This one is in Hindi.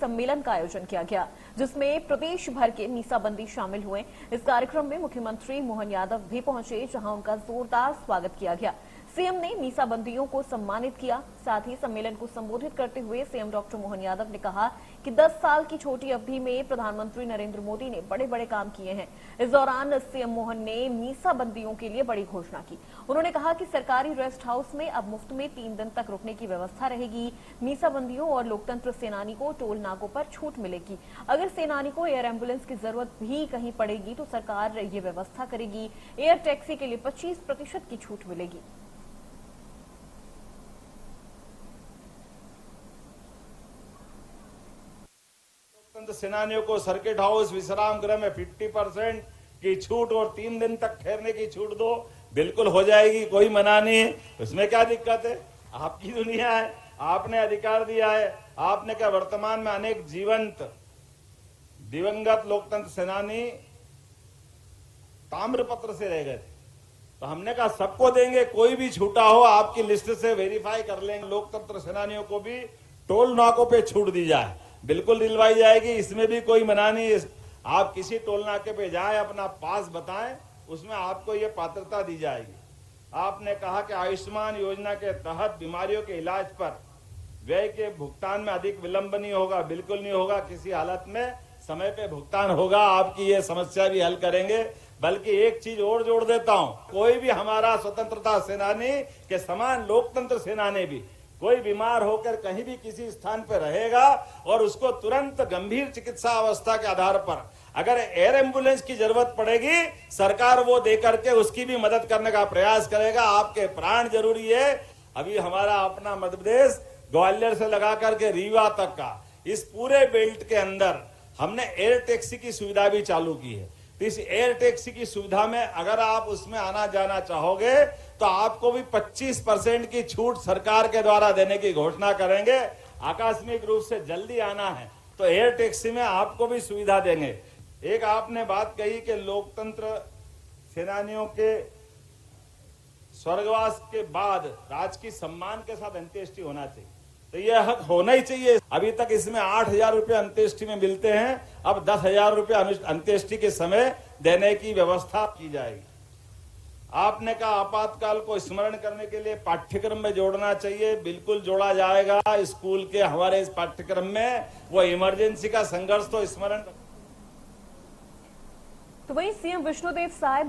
सम्मेलन का आयोजन किया गया, जिसमें प्रदेश भर के मीसाबंदी शामिल हुए। इस कार्यक्रम में मुख्यमंत्री मोहन यादव भी पहुंचे, जहां उनका जोरदार स्वागत किया गया। सीएम ने मीसाबंदियों को सम्मानित किया। साथ ही सम्मेलन को संबोधित करते हुए सीएम डॉक्टर मोहन यादव ने कहा कि 10 साल की छोटी अवधि में प्रधानमंत्री नरेंद्र मोदी ने बड़े बड़े काम किए हैं। इस दौरान सीएम मोहन ने मीसाबंदियों के लिए बड़ी घोषणा की। उन्होंने कहा कि सरकारी रेस्ट हाउस में अब मुफ्त में 3 दिन तक रुकने की व्यवस्था रहेगी। मीसाबंदियों और लोकतंत्र सेनानी को टोल नाकों पर छूट मिलेगी। अगर सेनानी को एयर एम्बुलेंस की जरूरत भी कहीं पड़ेगी तो सरकार ये व्यवस्था करेगी। एयर टैक्सी के लिए 25% की छूट मिलेगी। सेनानियों को सर्किट हाउस विश्राम गृह में 50% की छूट और 3 दिन तक ठहरने की छूट दो, बिल्कुल हो जाएगी, कोई मना नहीं है। उसमें क्या दिक्कत है? आपकी दुनिया है, आपने अधिकार दिया है। आपने क्या वर्तमान में अनेक जीवंत दिवंगत लोकतंत्र सेनानी ताम्रपत्र से रह गए थे, तो हमने कहा सबको देंगे, कोई भी छूटा हो आपकी लिस्ट से वेरीफाई कर लेंगे। लोकतंत्र सेनानियों को भी टोल नाकों पे छूट दी जाए, बिल्कुल दिलवाई जाएगी, इसमें भी कोई मना नहीं। आप किसी टोल नाके पे जाएं, अपना पास बताएं, उसमें आपको ये पात्रता दी जाएगी। आपने कहा कि आयुष्मान योजना के तहत बीमारियों के इलाज पर व्यय के भुगतान में अधिक विलंब नहीं होगा, बिल्कुल नहीं होगा, किसी हालत में समय पे भुगतान होगा। आपकी ये समस्या भी हल करेंगे। बल्कि एक चीज और जोड़ देता हूं, कोई भी हमारा स्वतंत्रता सेनानी के समान लोकतंत्र सेनानी भी कोई बीमार होकर कहीं भी किसी स्थान पर रहेगा और उसको तुरंत गंभीर चिकित्सा अवस्था के आधार पर अगर एयर एम्बुलेंस की जरूरत पड़ेगी, सरकार वो देकर के उसकी भी मदद करने का प्रयास करेगा। आपके प्राण जरूरी है। अभी हमारा अपना मध्य प्रदेश ग्वालियर से लगा करके रीवा तक का इस पूरे बेल्ट के अंदर हमने एयर टैक्सी की सुविधा भी चालू की है। तो इस एयर टैक्सी की सुविधा में अगर आप उसमें आना जाना चाहोगे तो आपको भी 25% की छूट सरकार के द्वारा देने की घोषणा करेंगे। आकस्मिक रूप से जल्दी आना है तो एयर टैक्सी में आपको भी सुविधा देंगे। एक आपने बात कही कि लोकतंत्र सेनानियों के स्वर्गवास के बाद राजकीय सम्मान के साथ अंत्येष्टि होना चाहिए, तो यह हक होना ही चाहिए। अभी तक इसमें 8,000 रुपये अंत्येष्टि में मिलते हैं, अब 10,000 रुपये अंत्येष्टि के समय देने की व्यवस्था की जाएगी। आपने कहा आपातकाल को स्मरण करने के लिए पाठ्यक्रम में जोड़ना चाहिए, बिल्कुल जोड़ा जाएगा। स्कूल के हमारे इस पाठ्यक्रम में वो इमरजेंसी का संघर्ष तो स्मरण। तो वहीं सीएम विष्णुदेव साय